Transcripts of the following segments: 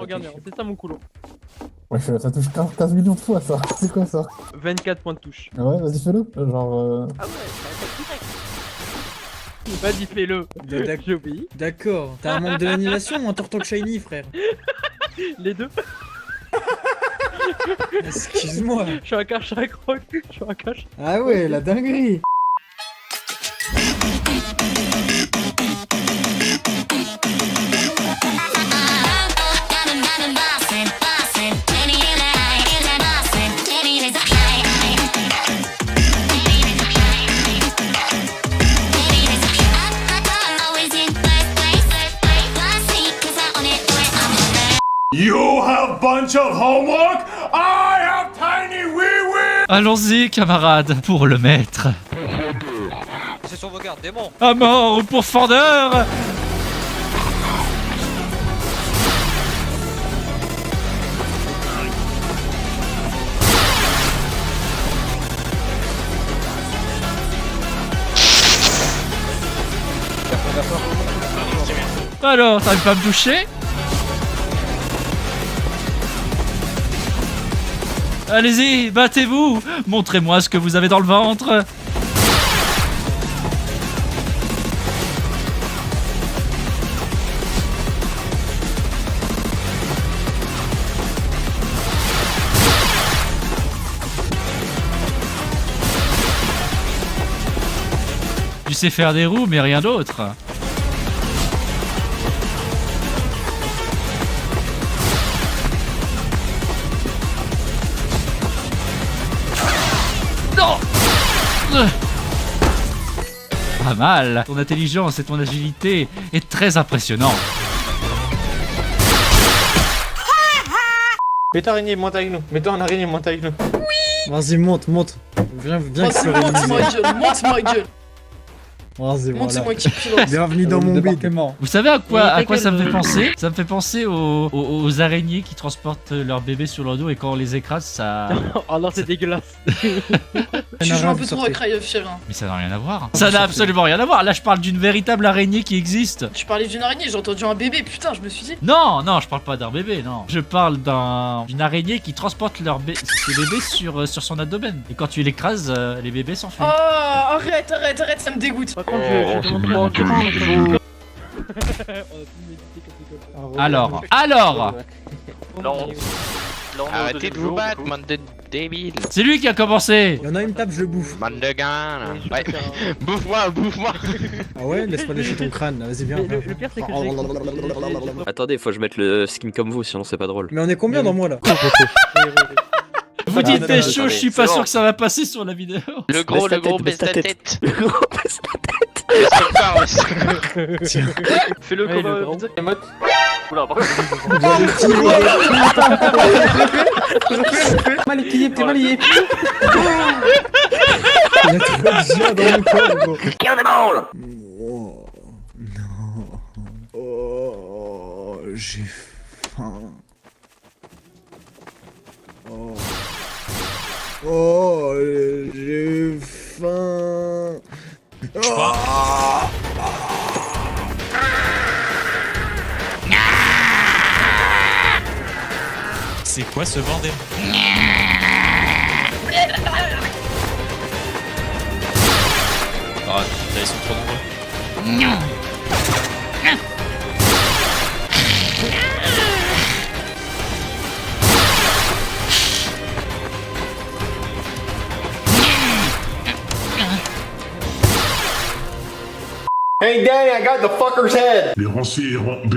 regardez, c'est ça mon couloir. Ouais, ça touche 15 millions de fois ça. C'est quoi ça? 24 points de touche. Ah ouais, vas-y fais-le. Genre. Ah ouais, c'est direct. Vas-y, fais-le. J'ai oublié. D'accord. T'as un manque de l'animation ou un Tortank Shiny, frère? Les deux. Excuse-moi. Je suis un cache à croc. Je suis un cache. Ah ouais, la dinguerie. You have bunch of homework. I have tiny wee wee. Allons-y, camarades, pour le maître. C'est sur vos gardes, démon. À mort pour Fendeur. Alors, t'arrives pas à me toucher? Allez-y, battez-vous. Montrez-moi ce que vous avez dans le ventre. Tu sais faire des roues, mais rien d'autre. Non. Pas mal. Ton intelligence et ton agilité est très impressionnant. Mets-toi araignée, monte avec nous. Mets-toi en araignée, monte avec nous. Vas-y, monte. Viens explorer le musée. Monte ma gueule. Vas-y, Monte, c'est voilà. moi qui pilote. Bienvenue dans mon bide. Vous savez à quoi ça me fait penser? Ça me fait penser aux araignées qui transportent leur bébé sur leur dos et quand on les écrase, ça... Oh non, c'est dégueulasse. Tu joues un peu trop à Cry of Fear. Mais ça n'a rien à voir. Ça n'a absolument rien à voir. Là, je parle d'une véritable araignée qui existe. Tu parlais d'une araignée, j'ai entendu un bébé, putain, je me suis dit. Non, je parle pas d'un bébé, non. Je parle d'une araignée qui transporte ses bébés sur son abdomen. Et quand tu l'écrases, les bébés s'enfuient. Oh, arrête, ça me dégoûte. Par contre, je demande pas en crainte. Alors. Arrêtez de vous battre, bande de débiles. C'est lui qui a commencé. Y'en a une tape, je le bouffe. Bande de gars. Ouais. Bouffe-moi. Ah ouais, laisse pas lécher ton crâne. Vas-y, viens. Le pire, c'est que j'ai... Attendez, faut que je mette le skin comme vous, sinon c'est pas drôle. Mais on est combien dans moi là? Vous dites des non, choses, je suis pas sûr que ça va passer sur la vidéo. Le gros baisse la tête. Le gros baisse la tête. Fais-le Ouais, comme le grand. Emote. Oula, par contre... Mal équilibré, t'es mal lié. Il y a trop de gens dans mon corps, gros. Oh, non. Oh, j'ai faim. Oh, j'ai faim. C'est quoi ce bordel? Ah, putain, ils sont trop nombreux. Hey Danny, I got the fucker's head. Les rangs C et rang B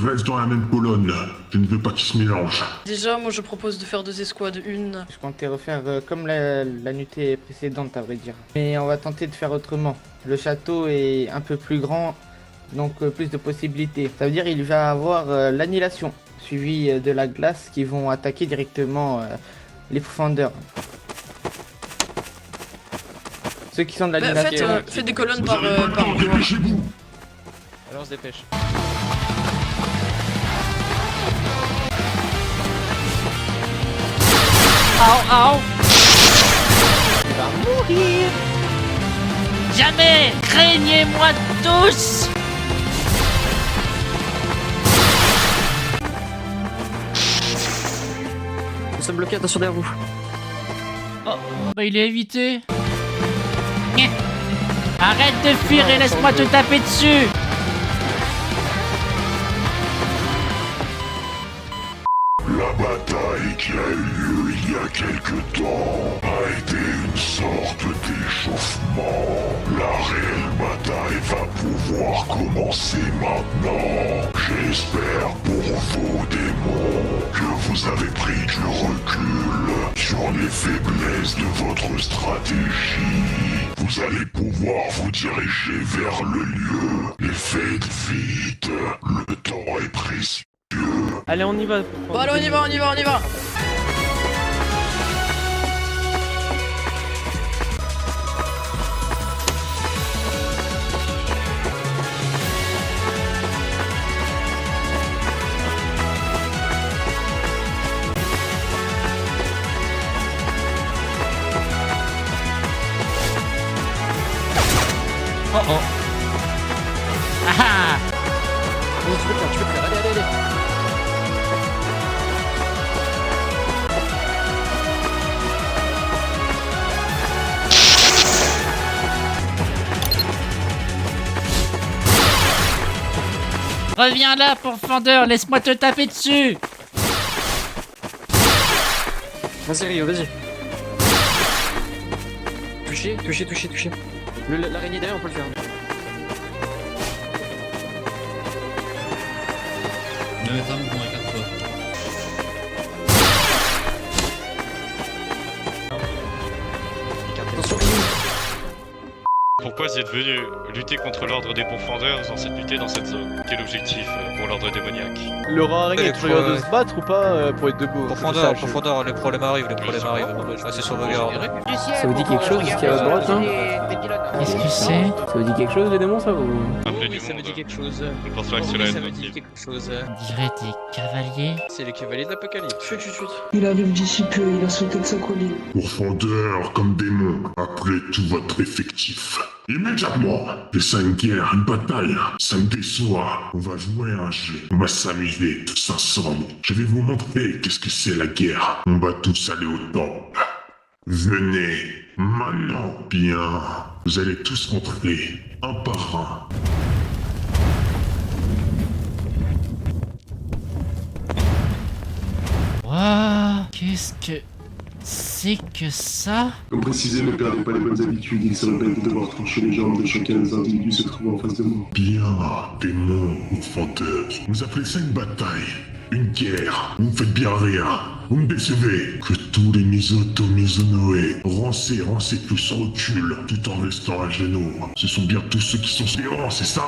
restent dans la même colonne. Je ne veux pas qu'ils se mélangent. Déjà, moi je propose de faire 2 escouades, une. Je comptais refaire comme la nuitée précédente, à vrai dire. Mais on va tenter de faire autrement. Le château est un peu plus grand, donc plus de possibilités. Ça veut dire qu'il va avoir l'annihilation, suivi de la glace qui vont attaquer directement les profondeurs. Ceux qui sont de l'annihilation. Faites des colonnes par Dépêchez-vous. Alors on se dépêche. Au. Il va mourir. Jamais. Craignez-moi tous. sommes bloqués, attention derrière vous. Oh, bah il est évité. Nyeh. Arrête de fuir et laisse-moi te taper dessus. La bataille qui a eu lieu il y a quelque temps a été une sorte d'échauffement. La réelle bataille va pouvoir commencer maintenant. J'espère pour vos démons que vous avez pris du recul sur les faiblesses de votre stratégie. Vous allez pouvoir vous diriger vers le lieu. Mais faites vite, le temps est précieux. Allez, on y va. Bon, allez, on y va, on y va, on y va. Oh oh. Ah ah. Vas-y, tu peux le faire, allez, allez, allez. Reviens là, pourfendeur, laisse-moi te taper dessus. Vas-y Rio, vas-y. Touché, touché, touché, touché. L'araignée derrière, on peut le faire. Attention Rio. Pourquoi c'est devenu lutter contre l'ordre des pourfendeurs sans cette lutter dans cette zone? Quel objectif pour l'ordre démoniaque? Le rat araignée, tu regardes de se battre ou pas pour être debout? Profondeur, profondeur, les problèmes arrivent, je reste sur sauvegarde. Ça vous dit quelque chose, ce qu'il y a à droite là? Qu'est-ce que c'est? Ça vous dit quelque chose les démons ça ou? Appelez du Ça me monde. dit quelque chose. Je pense pas que cela Ça est me dit motif. quelque chose. On dirait des cavaliers. C'est les cavaliers de l'Apocalypse. Chut, chut, chut. Il avait dit qu'il a sauté de sa colline. Pourfendeur comme démon, appelez tout votre effectif. Immédiatement, les 5 guerres, une bataille, 5 des soirs, on va jouer à un jeu, on va s'amuser tous ensemble. Je vais vous montrer qu'est-ce que c'est la guerre. On va tous aller au temple. Venez, maintenant, bien, vous allez tous rentrer, un par un. Waouh, qu'est-ce que c'est que ça? Comme précisé, ne perdez pas les bonnes habitudes, il serait bête de devoir trancher les jambes de chacun des individus se trouvant en face de moi. Bien, démons ou fantômes, vous appelez ça une bataille, une guerre, vous ne faites bien rien, vous me décevez. Que tous les misonoé, rancez tous sans recul, tout en restant à genoux. Ce sont bien tous ceux qui sont géants, c'est ça?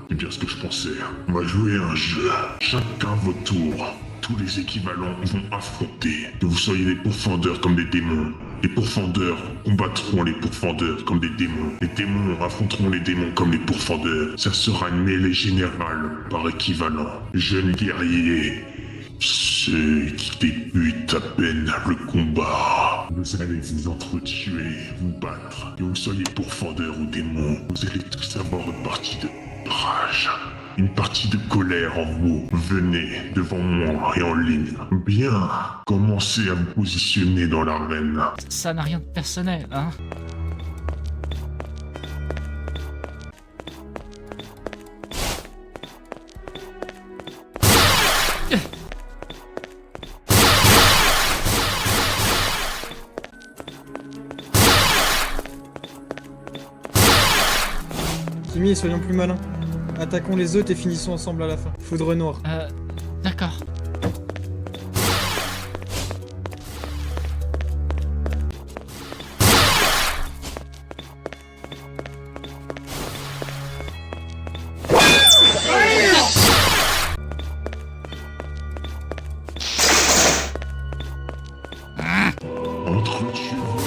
C'est bien ce que je pensais. On va jouer à un jeu, chacun votre tour. Tous les équivalents vont affronter. Que vous soyez des pourfendeurs comme des démons. Les pourfendeurs combattront les pourfendeurs comme des démons. Les démons affronteront les démons comme les pourfendeurs. Ça sera une mêlée générale par équivalent. Jeunes guerriers, ceux qui débutent à peine le combat. Vous allez vous entretuer, vous battre. Que vous soyez pourfendeurs ou démons, vous allez tous avoir une partie de rage. Une partie de colère en vous. Venez devant moi et en ligne. Bien, commencez à vous positionner dans l'arène. Ça n'a rien de personnel, hein? Kimi, soyons plus malins. Attaquons les hôtes et finissons ensemble à la fin. Foudre noire. D'accord. Entretuez-vous.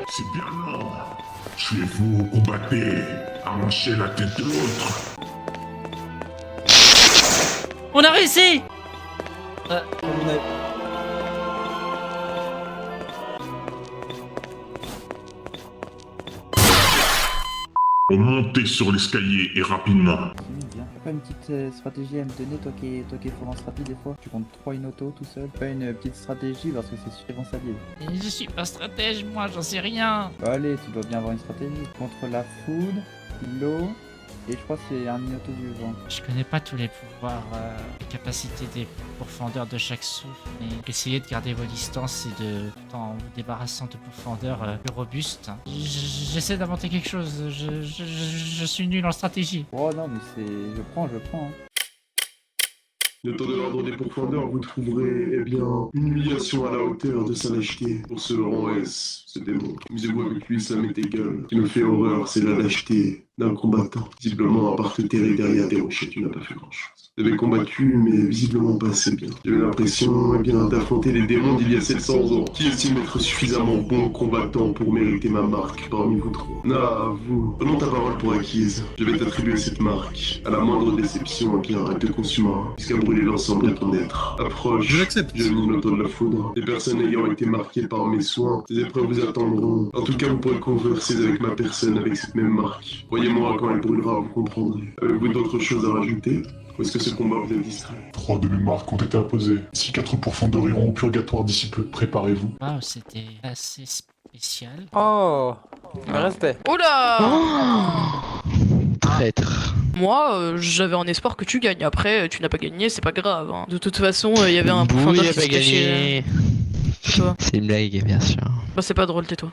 C'est bien lent. Tuez-vous, combattez. Arrachez la tête de l'autre. On a réussi! Montez sur l'escalier et rapidement. Pas une petite stratégie à me donner, toi qui es fort en stratégie des fois. Tu comptes 3 in auto tout seul. Pas une petite stratégie parce que c'est suivant sa vie. Je suis pas stratège, moi, j'en sais rien. Bah allez, tu dois bien avoir une stratégie. Contre la foudre, l'eau, et je crois que c'est un in auto du vent. Je connais pas tous les pouvoirs, les capacités des pourfendeurs de chaque souffle, mais essayez de garder vos distances et tout en vous débarrassant de pourfendeurs plus robustes. J'essaie d'inventer quelque chose, je suis nul en stratégie. Oh non, mais c'est... Je prends, hein. Le temps de l'ordre des pourfendeurs, vous trouverez, eh bien, une humiliation à la hauteur de sa lâcheté. Pour ce rang S, ce démon. Amusez-vous avec lui, ça m'est égal. Ce qui me fait horreur, c'est la lâcheté d'un combattant. Visiblement, à part te terrer derrière des rochers, tu n'as pas fait grand-chose. Vous avez combattu, mais visiblement pas assez bien. J'avais l'impression, eh bien, d'affronter les démons d'il y a 700 ans. Qui estime être suffisamment bon combattant pour mériter ma marque parmi vous trois? Ah, vous. Prenons ta parole pour acquise. Je vais t'attribuer cette marque. À la moindre déception, eh bien, elle te consumera. Jusqu'à brûler l'ensemble de ton être. Approche. Je l'accepte. Je mine de la foudre. Les personnes ayant été marquées par mes soins, ces épreuves vous attendront. En tout cas, vous pourrez converser avec ma personne avec cette même marque. Croyez-moi, quand elle brûlera, vous comprendrez. Avez-vous d'autres choses à rajouter? Ou est-ce que ce combat vous a distrait? 3 de mes marques ont été imposées. Si 4 pourfendeurs iront au purgatoire d'ici peu, préparez-vous. Waouh, c'était assez spécial. Oh, respect. Oh là Traître. Moi, j'avais un espoir que tu gagnes. Après, tu n'as pas gagné, c'est pas grave. Hein. De toute façon, il y avait un Bouh, pourfendeur il a qui se pas cachait. gagné. C'est toi. C'est une blague, bien sûr. Bah, c'est pas drôle, tais-toi.